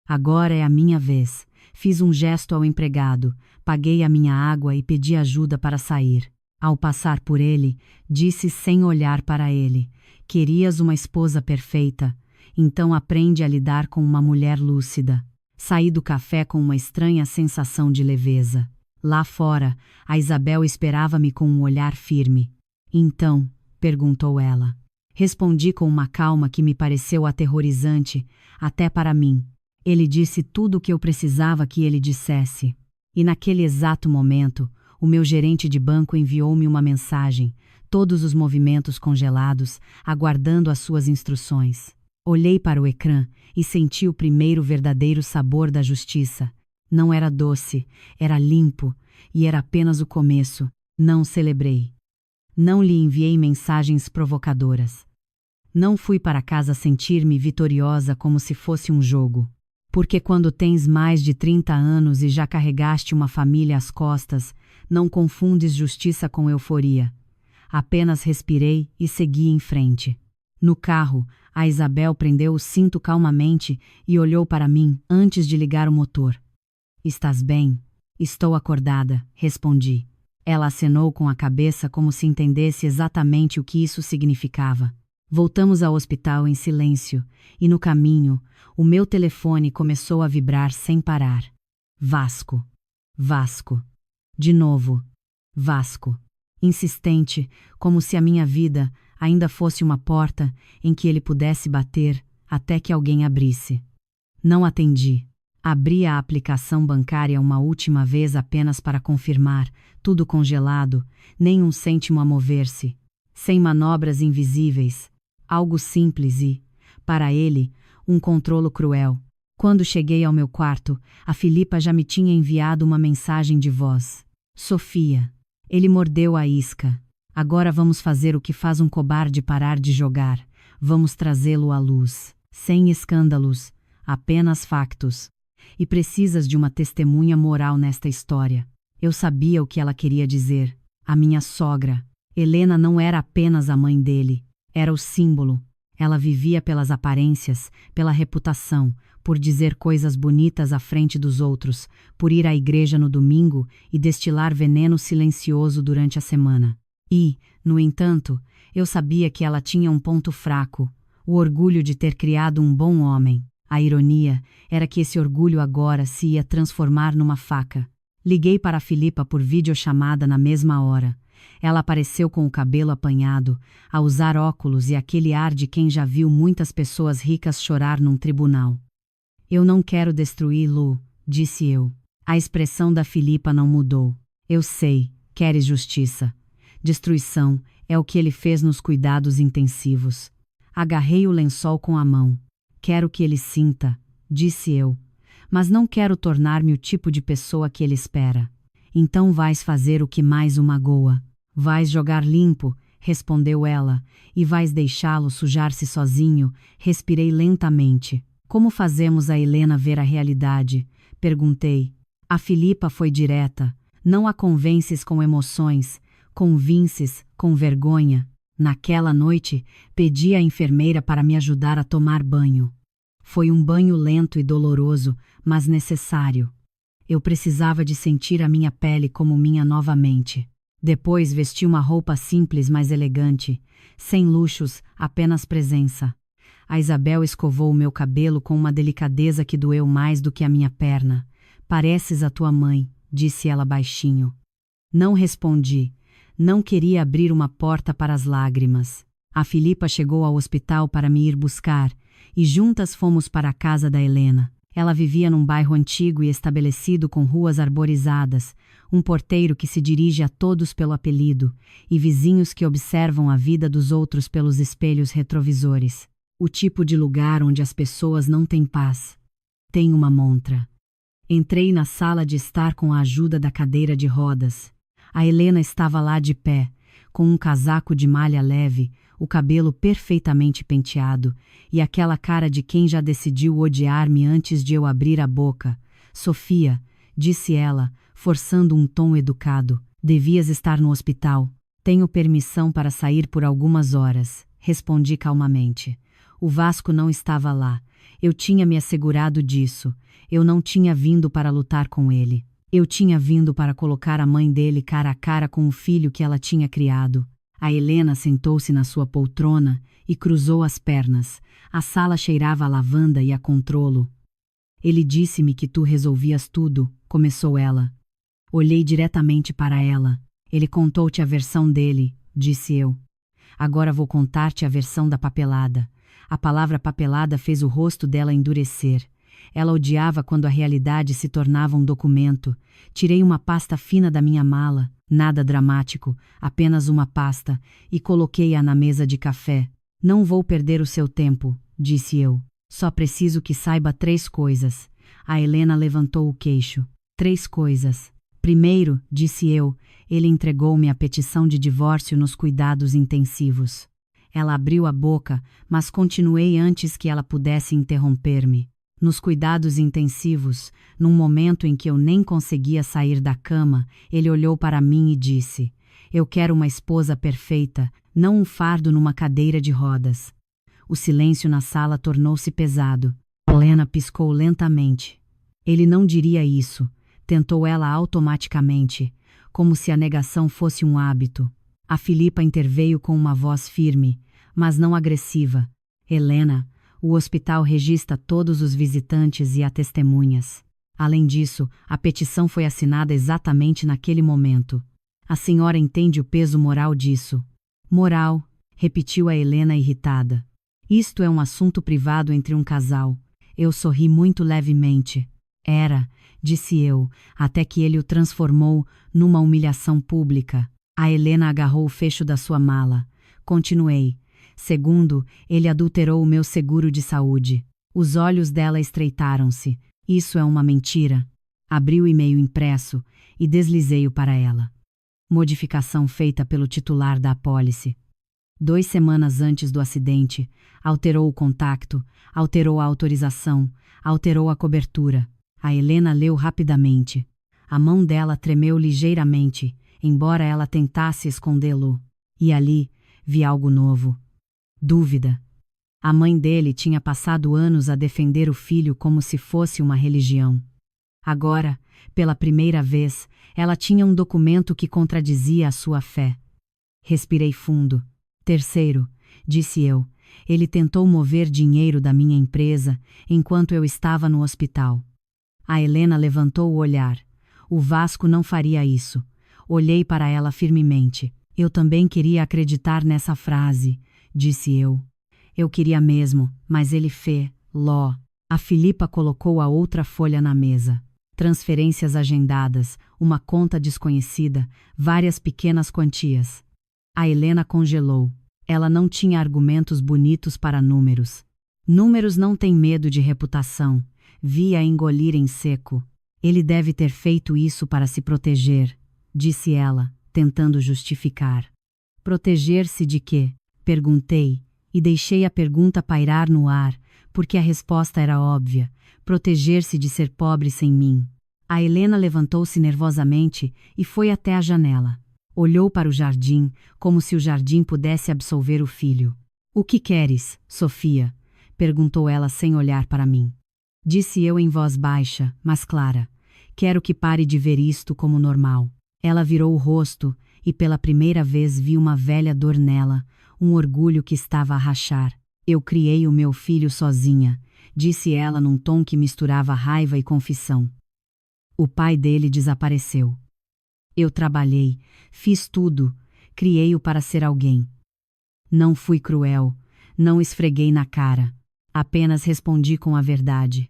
Agora é a minha vez. Fiz um gesto ao empregado, paguei a minha água e pedi ajuda para sair. Ao passar por ele, disse sem olhar para ele: querias uma esposa perfeita, então aprende a lidar com uma mulher lúcida. Saí do café com uma estranha sensação de leveza. Lá fora, a Isabel esperava-me com um olhar firme. Então, perguntou ela. Respondi com uma calma que me pareceu aterrorizante, até para mim. Ele disse tudo o que eu precisava que ele dissesse. E naquele exato momento, o meu gerente de banco enviou-me uma mensagem, todos os movimentos congelados, aguardando as suas instruções. Olhei para o ecrã e senti o primeiro verdadeiro sabor da justiça. Não era doce, era limpo, e era apenas o começo. Não celebrei. Não lhe enviei mensagens provocadoras. Não fui para casa sentir-me vitoriosa como se fosse um jogo. Porque quando tens mais de 30 anos e já carregaste uma família às costas, não confundes justiça com euforia. Apenas respirei e segui em frente. No carro, a Isabel prendeu o cinto calmamente e olhou para mim antes de ligar o motor. Estás bem? Estou acordada, respondi. Ela acenou com a cabeça como se entendesse exatamente o que isso significava. Voltamos ao hospital em silêncio, e no caminho, o meu telefone começou a vibrar sem parar. Vasco. Vasco. De novo. Vasco. Insistente, como se a minha vida ainda fosse uma porta em que ele pudesse bater até que alguém abrisse. Não atendi. Abri a aplicação bancária uma última vez apenas para confirmar, tudo congelado, nem um cêntimo a mover-se. Sem manobras invisíveis. Algo simples e, para ele, um controlo cruel. Quando cheguei ao meu quarto, a Filipa já me tinha enviado uma mensagem de voz. Sofia. Ele mordeu a isca. Agora vamos fazer o que faz um cobarde parar de jogar. Vamos trazê-lo à luz. Sem escândalos. Apenas factos. E precisas de uma testemunha moral nesta história. Eu sabia o que ela queria dizer. A minha sogra. Helena não era apenas a mãe dele. Era o símbolo. Ela vivia pelas aparências, pela reputação, por dizer coisas bonitas à frente dos outros, por ir à igreja no domingo e destilar veneno silencioso durante a semana. E, no entanto, eu sabia que ela tinha um ponto fraco, o orgulho de ter criado um bom homem. A ironia era que esse orgulho agora se ia transformar numa faca. Liguei para a Filipa por videochamada na mesma hora. Ela apareceu com o cabelo apanhado, a usar óculos e aquele ar de quem já viu muitas pessoas ricas chorar num tribunal. Eu não quero destruí-lo, disse eu. A expressão da Filipa não mudou. Eu sei, queres justiça. Destruição é o que ele fez nos cuidados intensivos. Agarrei o lençol com a mão. Quero que ele sinta, disse eu. Mas não quero tornar-me o tipo de pessoa que ele espera. Então vais fazer o que mais o magoa. Vais jogar limpo, respondeu ela, e vais deixá-lo sujar-se sozinho. Respirei lentamente. Como fazemos a Helena ver a realidade? Perguntei. A Filipa foi direta. Não a convences com emoções, convinces com vergonha. Naquela noite, pedi à enfermeira para me ajudar a tomar banho. Foi um banho lento e doloroso, mas necessário. Eu precisava de sentir a minha pele como minha novamente. Depois vesti uma roupa simples, mas elegante, sem luxos, apenas presença. A Isabel escovou o meu cabelo com uma delicadeza que doeu mais do que a minha perna. Pareces a tua mãe, disse ela baixinho. Não respondi. Não queria abrir uma porta para as lágrimas. A Filipa chegou ao hospital para me ir buscar, e juntas fomos para a casa da Helena. Ela vivia num bairro antigo e estabelecido com ruas arborizadas, um porteiro que se dirige a todos pelo apelido, e vizinhos que observam a vida dos outros pelos espelhos retrovisores. O tipo de lugar onde as pessoas não têm paz. Tem uma montra. Entrei na sala de estar com a ajuda da cadeira de rodas. A Helena estava lá de pé, com um casaco de malha leve, o cabelo perfeitamente penteado, e aquela cara de quem já decidiu odiar-me antes de eu abrir a boca. Sofia, disse ela, forçando um tom educado, devias estar no hospital. Tenho permissão para sair por algumas horas, respondi calmamente. O Vasco não estava lá. Eu tinha me assegurado disso. Eu não tinha vindo para lutar com ele. Eu tinha vindo para colocar a mãe dele cara a cara com o filho que ela tinha criado. A Helena sentou-se na sua poltrona e cruzou as pernas. A sala cheirava a lavanda e a controlo. Ele disse-me que tu resolvias tudo, começou ela. Olhei diretamente para ela. Ele contou-te a versão dele, disse eu. Agora vou contar-te a versão da papelada. A palavra papelada fez o rosto dela endurecer. Ela odiava quando a realidade se tornava um documento. Tirei uma pasta fina da minha mala, nada dramático, apenas uma pasta, e coloquei-a na mesa de café. Não vou perder o seu tempo, disse eu. Só preciso que saiba 3 coisas. A Helena levantou o queixo. 3 coisas. Primeiro, disse eu, ele entregou-me a petição de divórcio nos cuidados intensivos. Ela abriu a boca, mas continuei antes que ela pudesse interromper-me. Nos cuidados intensivos, num momento em que eu nem conseguia sair da cama, ele olhou para mim e disse: eu quero uma esposa perfeita, não um fardo numa cadeira de rodas. O silêncio na sala tornou-se pesado. Helena piscou lentamente. Ele não diria isso, tentou ela automaticamente, como se a negação fosse um hábito. A Filipa interveio com uma voz firme, mas não agressiva. Helena, o hospital registra todos os visitantes e há testemunhas. Além disso, a petição foi assinada exatamente naquele momento. A senhora entende o peso moral disso. Moral, repetiu a Helena irritada. Isto é um assunto privado entre um casal. Eu sorri muito levemente. Era, disse eu, até que ele o transformou numa humilhação pública. A Helena agarrou o fecho da sua mala. Continuei. Segundo, ele adulterou o meu seguro de saúde. Os olhos dela estreitaram-se. Isso é uma mentira. Abri o e-mail impresso e deslizei-o para ela. Modificação feita pelo titular da apólice. 2 semanas antes do acidente, alterou o contacto, alterou a autorização, alterou a cobertura. A Helena leu rapidamente. A mão dela tremeu ligeiramente, embora ela tentasse escondê-lo. E ali, vi algo novo. Dúvida. A mãe dele tinha passado anos a defender o filho como se fosse uma religião. Agora, pela primeira vez, ela tinha um documento que contradizia a sua fé. Respirei fundo. Terceiro, disse eu, ele tentou mover dinheiro da minha empresa enquanto eu estava no hospital. A Helena levantou o olhar. O Vasco não faria isso. Olhei para ela firmemente. Eu também queria acreditar nessa frase, disse eu. Eu queria mesmo, mas ele fez. Ló. A Filipa colocou a outra folha na mesa. Transferências agendadas, uma conta desconhecida, várias pequenas quantias. A Helena congelou. Ela não tinha argumentos bonitos para números. Números não têm medo de reputação. Vi-a engolir em seco. Ele deve ter feito isso para se proteger, disse ela, tentando justificar. Proteger-se de quê? Perguntei, e deixei a pergunta pairar no ar, porque a resposta era óbvia: proteger-se de ser pobre sem mim. A Helena levantou-se nervosamente e foi até a janela. Olhou para o jardim, como se o jardim pudesse absolver o filho. O que queres, Sofia? Perguntou ela sem olhar para mim. Disse eu em voz baixa, mas clara: quero que pare de ver isto como normal. Ela virou o rosto e pela primeira vez vi uma velha dor nela, um orgulho que estava a rachar. Eu criei o meu filho sozinha, disse ela num tom que misturava raiva e confissão. O pai dele desapareceu. Eu trabalhei, fiz tudo, criei-o para ser alguém. Não fui cruel, não esfreguei na cara, apenas respondi com a verdade.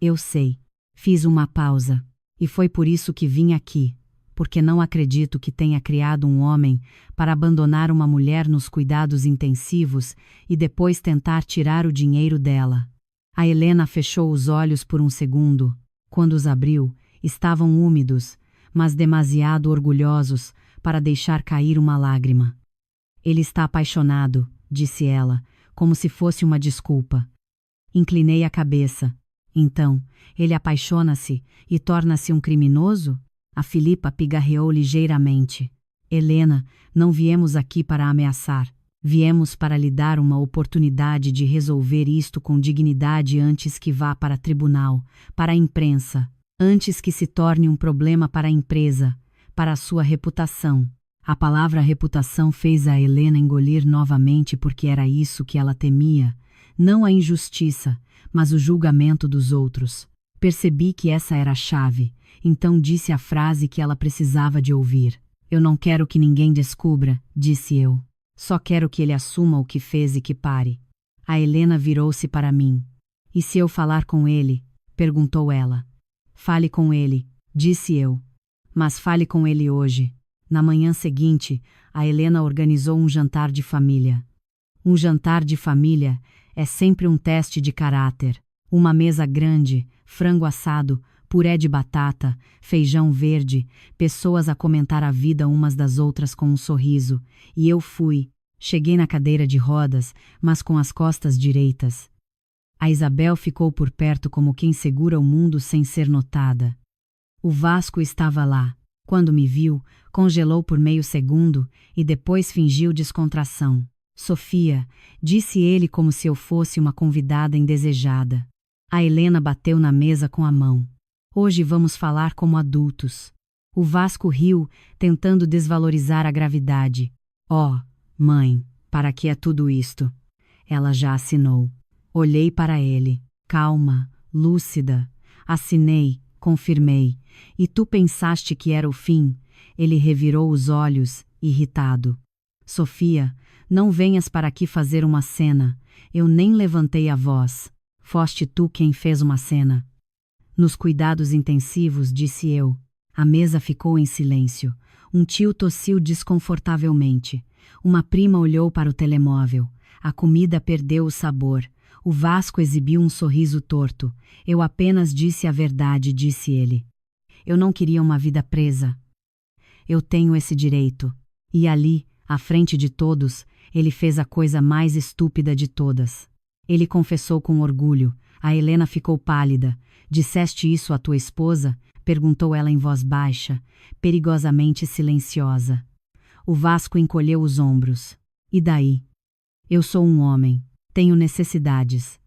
Eu sei. Fiz uma pausa, e foi por isso que vim aqui, porque não acredito que tenha criado um homem para abandonar uma mulher nos cuidados intensivos e depois tentar tirar o dinheiro dela. A Helena fechou os olhos por um segundo. Quando os abriu, estavam úmidos, mas demasiado orgulhosos para deixar cair uma lágrima. Ele está apaixonado, disse ela, como se fosse uma desculpa. Inclinei a cabeça. Então, ele apaixona-se e torna-se um criminoso? A Filipa pigarreou ligeiramente. Helena, não viemos aqui para ameaçar. Viemos para lhe dar uma oportunidade de resolver isto com dignidade antes que vá para tribunal, para a imprensa, antes que se torne um problema para a empresa, para a sua reputação. A palavra reputação fez a Helena engolir novamente porque era isso que ela temia, não a injustiça, mas o julgamento dos outros. Percebi que essa era a chave, então disse a frase que ela precisava de ouvir. Eu não quero que ninguém descubra, disse eu. Só quero que ele assuma o que fez e que pare. A Helena virou-se para mim. E se eu falar com ele? Perguntou ela. Fale com ele, disse eu. Mas fale com ele hoje. Na manhã seguinte, a Helena organizou um jantar de família. Um jantar de família é sempre um teste de caráter. Uma mesa grande, frango assado, puré de batata, feijão verde, pessoas a comentar a vida umas das outras com um sorriso, e eu fui. Cheguei na cadeira de rodas, mas com as costas direitas. A Isabel ficou por perto como quem segura o mundo sem ser notada. O Vasco estava lá. Quando me viu, congelou por meio segundo e depois fingiu descontração. Sofia, disse ele como se eu fosse uma convidada indesejada. A Helena bateu na mesa com a mão. Hoje vamos falar como adultos. O Vasco riu, tentando desvalorizar a gravidade. Oh, mãe, para que é tudo isto? Ela já assinou. Olhei para ele, calma, lúcida. Assinei, confirmei. E tu pensaste que era o fim? Ele revirou os olhos, irritado. Sofia, não venhas para aqui fazer uma cena. Eu nem levantei a voz. Foste tu quem fez uma cena. Nos cuidados intensivos, disse eu. A mesa ficou em silêncio. Um tio tossiu desconfortavelmente. Uma prima olhou para o telemóvel. A comida perdeu o sabor. O Vasco exibiu um sorriso torto. Eu apenas disse a verdade, disse ele. Eu não queria uma vida presa. Eu tenho esse direito. E ali, à frente de todos, ele fez a coisa mais estúpida de todas. Ele confessou com orgulho. A Helena ficou pálida. Disseste isso à tua esposa? Perguntou ela em voz baixa, perigosamente silenciosa. O Vasco encolheu os ombros. E daí? Eu sou um homem. Tenho necessidades.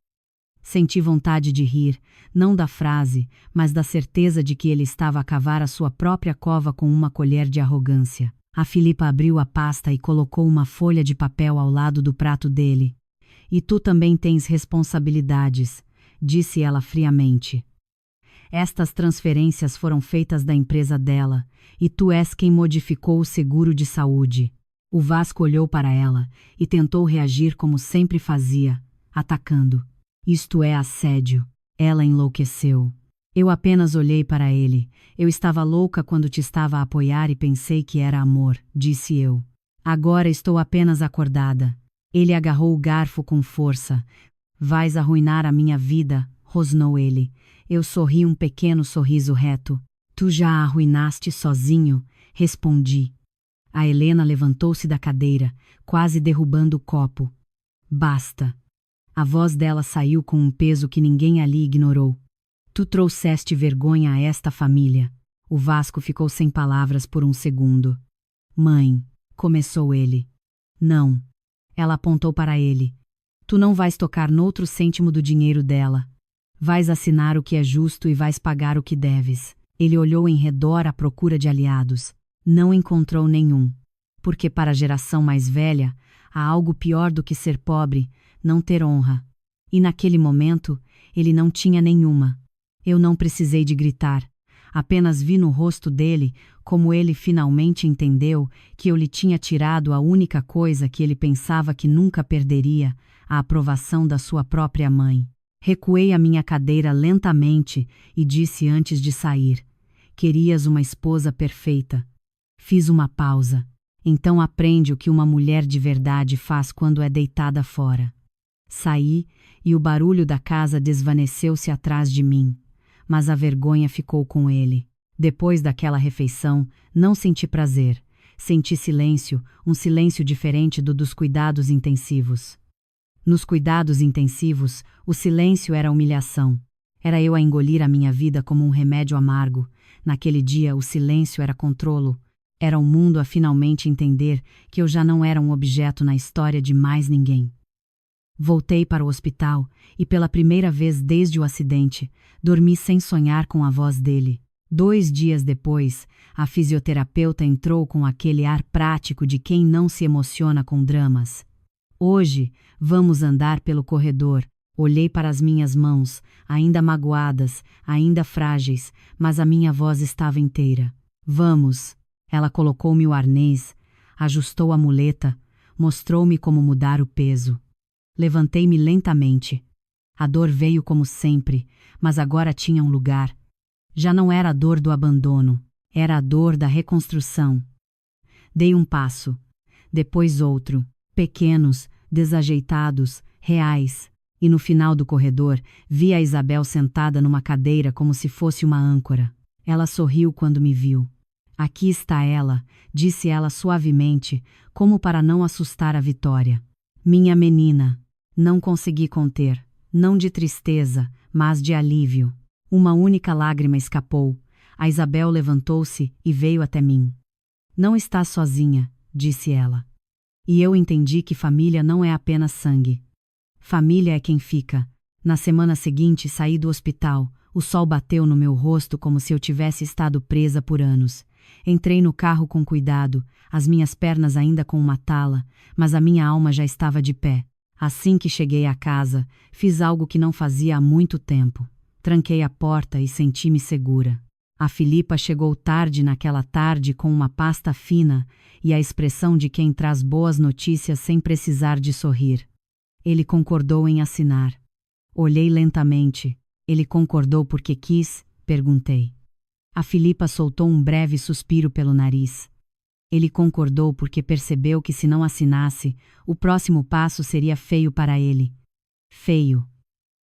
Senti vontade de rir, não da frase, mas da certeza de que ele estava a cavar a sua própria cova com uma colher de arrogância. A Filipa abriu a pasta e colocou uma folha de papel ao lado do prato dele. E tu também tens responsabilidades, disse ela friamente. Estas transferências foram feitas da empresa dela, e tu és quem modificou o seguro de saúde. O Vasco olhou para ela e tentou reagir como sempre fazia, atacando. Isto é assédio. Ela enlouqueceu. Eu apenas olhei para ele. Eu estava louca quando te estava a apoiar e pensei que era amor, disse eu. Agora estou apenas acordada. Ele agarrou o garfo com força. Vais arruinar a minha vida, rosnou ele. Eu sorri um pequeno sorriso reto. Tu já a arruinaste sozinho, respondi. A Helena levantou-se da cadeira, quase derrubando o copo. Basta. A voz dela saiu com um peso que ninguém ali ignorou. Tu trouxeste vergonha a esta família. O Vasco ficou sem palavras por um segundo. Mãe, começou ele. Não. Ela apontou para ele. Tu não vais tocar noutro cêntimo do dinheiro dela. Vais assinar o que é justo e vais pagar o que deves. Ele olhou em redor à procura de aliados. Não encontrou nenhum. Porque para a geração mais velha, há algo pior do que ser pobre, não ter honra. E naquele momento, ele não tinha nenhuma. Eu não precisei de gritar. Apenas vi no rosto dele como ele finalmente entendeu que eu lhe tinha tirado a única coisa que ele pensava que nunca perderia, a aprovação da sua própria mãe. Recuei a minha cadeira lentamente e disse antes de sair: querias uma esposa perfeita. Fiz uma pausa. Então aprende o que uma mulher de verdade faz quando é deitada fora. Saí e o barulho da casa desvaneceu-se atrás de mim, mas a vergonha ficou com ele. Depois daquela refeição, não senti prazer. Senti silêncio, um silêncio diferente do dos cuidados intensivos. Nos cuidados intensivos, o silêncio era humilhação. Era eu a engolir a minha vida como um remédio amargo. Naquele dia, o silêncio era controlo. Era o mundo a finalmente entender que eu já não era um objeto na história de mais ninguém. Voltei para o hospital e, pela primeira vez desde o acidente, dormi sem sonhar com a voz dele. 2 dias depois, a fisioterapeuta entrou com aquele ar prático de quem não se emociona com dramas. Hoje, vamos andar pelo corredor. Olhei para as minhas mãos, ainda magoadas, ainda frágeis, mas a minha voz estava inteira. Vamos. Ela colocou-me o arnês, ajustou a muleta, mostrou-me como mudar o peso. Levantei-me lentamente. A dor veio como sempre, mas agora tinha um lugar. Já não era a dor do abandono, era a dor da reconstrução. Dei um passo, depois outro, pequenos, desajeitados, reais, e no final do corredor vi a Isabel sentada numa cadeira como se fosse uma âncora. Ela sorriu quando me viu. Aqui está ela, disse ela suavemente, como para não assustar a Vitória. Minha menina. Não consegui conter, não de tristeza, mas de alívio. Uma única lágrima escapou. A Isabel levantou-se e veio até mim. Não estás sozinha, disse ela. E eu entendi que família não é apenas sangue. Família é quem fica. Na semana seguinte saí do hospital. O sol bateu no meu rosto como se eu tivesse estado presa por anos. Entrei no carro com cuidado, as minhas pernas ainda com uma tala, mas a minha alma já estava de pé. Assim que cheguei à casa, fiz algo que não fazia há muito tempo. Tranquei a porta e senti-me segura. A Filipa chegou tarde naquela tarde com uma pasta fina e a expressão de quem traz boas notícias sem precisar de sorrir. Ele concordou em assinar. Olhei lentamente. Ele concordou porque quis? Perguntei. A Filipa soltou um breve suspiro pelo nariz. Ele concordou porque percebeu que se não assinasse, o próximo passo seria feio para ele. Feio.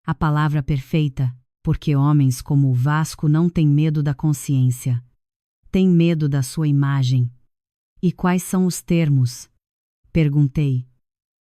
A palavra perfeita, porque homens como o Vasco não têm medo da consciência. Têm medo da sua imagem. E quais são os termos? Perguntei.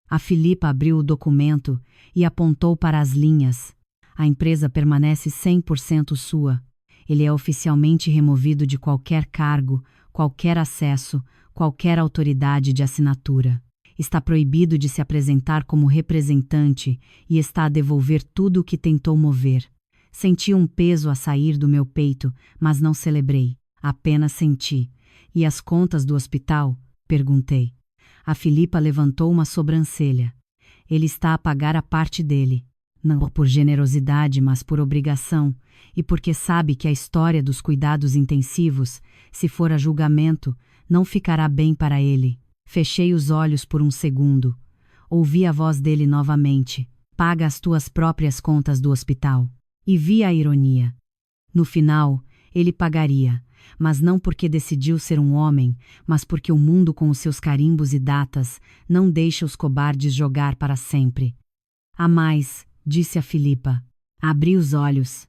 A Filipa abriu o documento e apontou para as linhas. A empresa permanece 100% sua. Ele é oficialmente removido de qualquer cargo, qualquer acesso, qualquer autoridade de assinatura. Está proibido de se apresentar como representante e está a devolver tudo o que tentou mover. Senti um peso a sair do meu peito, mas não celebrei. Apenas senti. E as contas do hospital? Perguntei. A Filipa levantou uma sobrancelha. Ele está a pagar a parte dele. Não por generosidade, mas por obrigação, e porque sabe que a história dos cuidados intensivos, se for a julgamento, não ficará bem para ele. Fechei os olhos por um segundo. Ouvi a voz dele novamente. Paga as tuas próprias contas do hospital. E vi a ironia. No final, ele pagaria, mas não porque decidiu ser um homem, mas porque o mundo com os seus carimbos e datas não deixa os cobardes jogar para sempre. Há mais, disse a Filipa. Abri os olhos.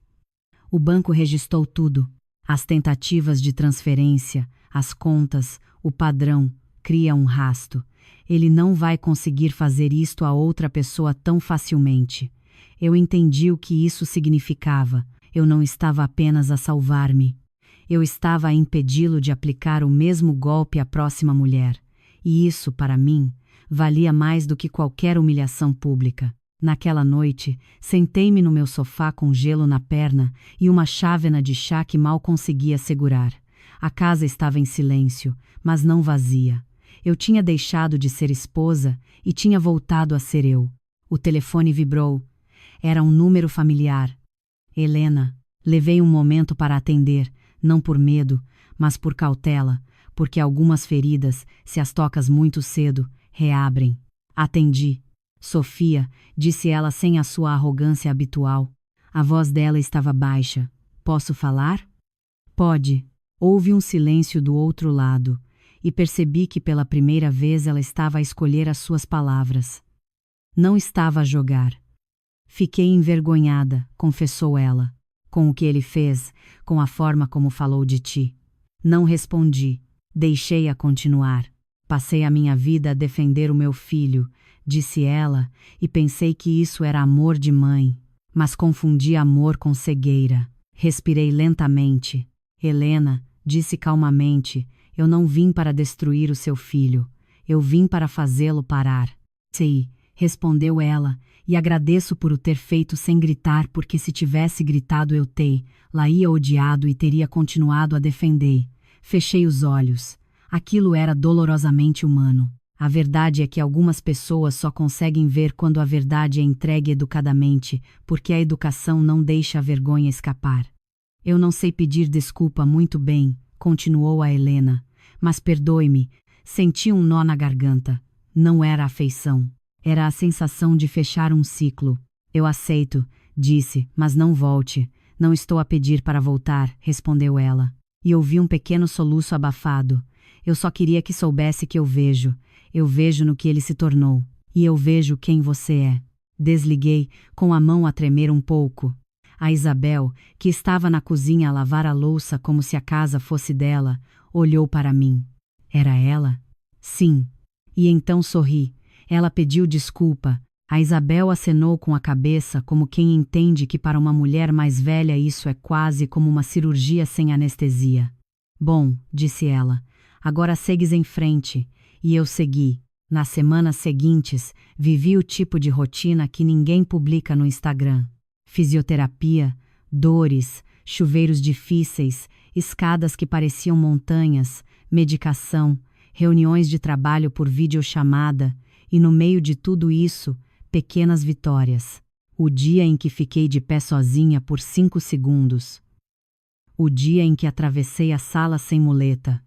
O banco registrou tudo. As tentativas de transferência, as contas, o padrão, cria um rasto. Ele não vai conseguir fazer isto a outra pessoa tão facilmente. Eu entendi o que isso significava. Eu não estava apenas a salvar-me. Eu estava a impedi-lo de aplicar o mesmo golpe à próxima mulher. E isso, para mim, valia mais do que qualquer humilhação pública. Naquela noite, sentei-me no meu sofá com gelo na perna e uma chávena de chá que mal conseguia segurar. A casa estava em silêncio, mas não vazia. Eu tinha deixado de ser esposa e tinha voltado a ser eu. O telefone vibrou. Era um número familiar. Helena. Levei um momento para atender, não por medo, mas por cautela, porque algumas feridas, se as tocas muito cedo, reabrem. Atendi. Sofia, disse ela sem a sua arrogância habitual. A voz dela estava baixa. Posso falar? Pode. Houve um silêncio do outro lado, e percebi que pela primeira vez ela estava a escolher as suas palavras. Não estava a jogar. Fiquei envergonhada, confessou ela, com o que ele fez, com a forma como falou de ti. Não respondi. Deixei-a continuar. Passei a minha vida a defender o meu filho, disse ela, e pensei que isso era amor de mãe. Mas confundi amor com cegueira. Respirei lentamente. Helena, disse calmamente, eu não vim para destruir o seu filho. Eu vim para fazê-lo parar. Sei, respondeu ela, e agradeço por o ter feito sem gritar, porque se tivesse gritado eu lá ia odiado e teria continuado a defender. Fechei os olhos. Aquilo era dolorosamente humano. A verdade é que algumas pessoas só conseguem ver quando a verdade é entregue educadamente, porque a educação não deixa a vergonha escapar. Eu não sei pedir desculpa muito bem, continuou a Helena, mas perdoe-me, senti um nó na garganta. Não era afeição. Era a sensação de fechar um ciclo. Eu aceito, disse, mas não volte. Não estou a pedir para voltar, respondeu ela. E ouvi um pequeno soluço abafado. Eu só queria que soubesse que eu vejo. Eu vejo no que ele se tornou. E eu vejo quem você é. Desliguei, com a mão a tremer um pouco. A Isabel, que estava na cozinha a lavar a louça como se a casa fosse dela, olhou para mim. Era ela? Sim. E então sorri. Ela pediu desculpa. A Isabel acenou com a cabeça como quem entende que para uma mulher mais velha isso é quase como uma cirurgia sem anestesia. Bom, disse ela, agora segues em frente. E eu segui. Nas semanas seguintes, vivi o tipo de rotina que ninguém publica no Instagram. Fisioterapia, dores, chuveiros difíceis, escadas que pareciam montanhas, medicação, reuniões de trabalho por videochamada e, no meio de tudo isso, pequenas vitórias. O dia em que fiquei de pé sozinha por 5 segundos. O dia em que atravessei a sala sem muleta.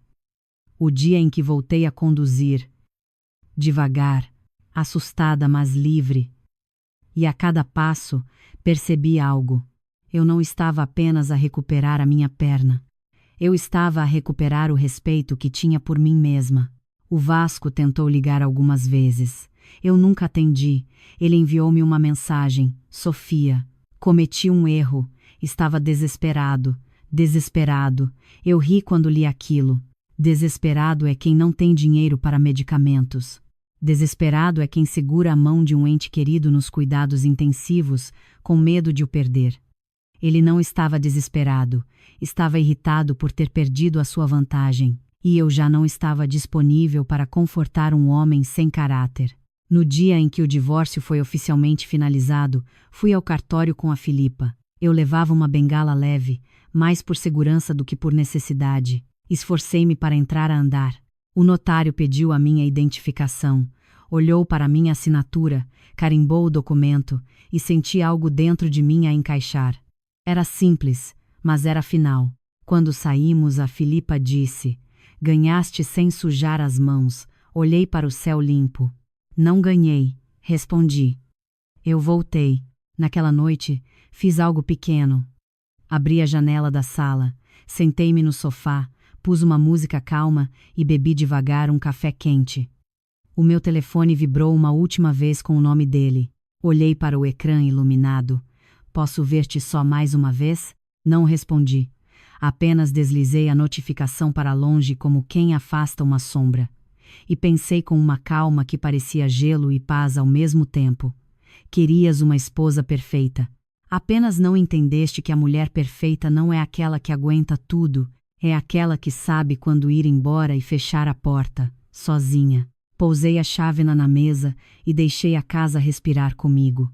O dia em que voltei a conduzir. Devagar, assustada mas livre. E a cada passo, percebi algo. Eu não estava apenas a recuperar a minha perna. Eu estava a recuperar o respeito que tinha por mim mesma. O Vasco tentou ligar algumas vezes. Eu nunca atendi. Ele enviou-me uma mensagem. Sofia. Cometi um erro. Estava desesperado. Desesperado. Eu ri quando li aquilo. Desesperado é quem não tem dinheiro para medicamentos. Desesperado é quem segura a mão de um ente querido nos cuidados intensivos, com medo de o perder. Ele não estava desesperado, estava irritado por ter perdido a sua vantagem, e eu já não estava disponível para confortar um homem sem caráter. No dia em que o divórcio foi oficialmente finalizado, fui ao cartório com a Filipa. Eu levava uma bengala leve, mais por segurança do que por necessidade. Esforcei-me para entrar a andar. O notário pediu a minha identificação, olhou para a minha assinatura, carimbou o documento e senti algo dentro de mim a encaixar. Era simples, mas era final. Quando saímos, a Filipa disse: "Ganhaste sem sujar as mãos." Olhei para o céu limpo. "Não ganhei", respondi. Eu voltei. Naquela noite, fiz algo pequeno. Abri a janela da sala, sentei-me no sofá, pus uma música calma e bebi devagar um café quente. O meu telefone vibrou uma última vez com o nome dele. Olhei para o ecrã iluminado. "Posso ver-te só mais uma vez?" Não respondi. Apenas deslizei a notificação para longe como quem afasta uma sombra. e pensei com uma calma que parecia gelo e paz ao mesmo tempo. Querias uma esposa perfeita. Apenas não entendeste que a mulher perfeita não é aquela que aguenta tudo, é aquela que sabe quando ir embora e fechar a porta, sozinha. Pousei a chávena na mesa e deixei a casa respirar comigo.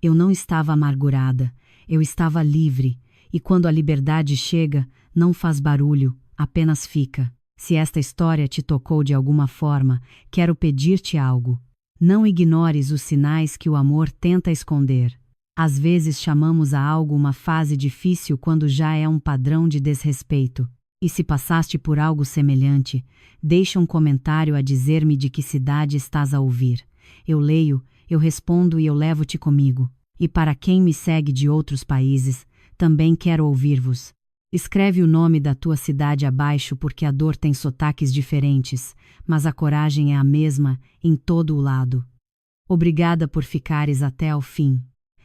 Eu não estava amargurada, eu estava livre, e quando a liberdade chega, não faz barulho, apenas fica. Se esta história te tocou de alguma forma, quero pedir-te algo. Não ignores os sinais que o amor tenta esconder. Às vezes chamamos a algo uma fase difícil quando já é um padrão de desrespeito. E se passaste por algo semelhante, deixa um comentário a dizer-me de que cidade estás a ouvir. Eu leio, eu respondo e eu levo-te comigo. E para quem me segue de outros países, também quero ouvir-vos. Escreve o nome da tua cidade abaixo porque a dor tem sotaques diferentes, mas a coragem é a mesma em todo o lado. Obrigada por ficares até ao fim.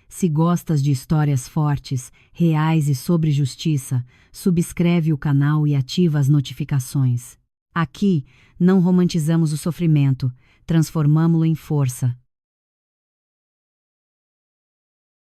Se gostas de histórias fortes, reais e sobre justiça, subscreve o canal e ativa as notificações. Aqui, não romantizamos o sofrimento, transformamo-lo em força.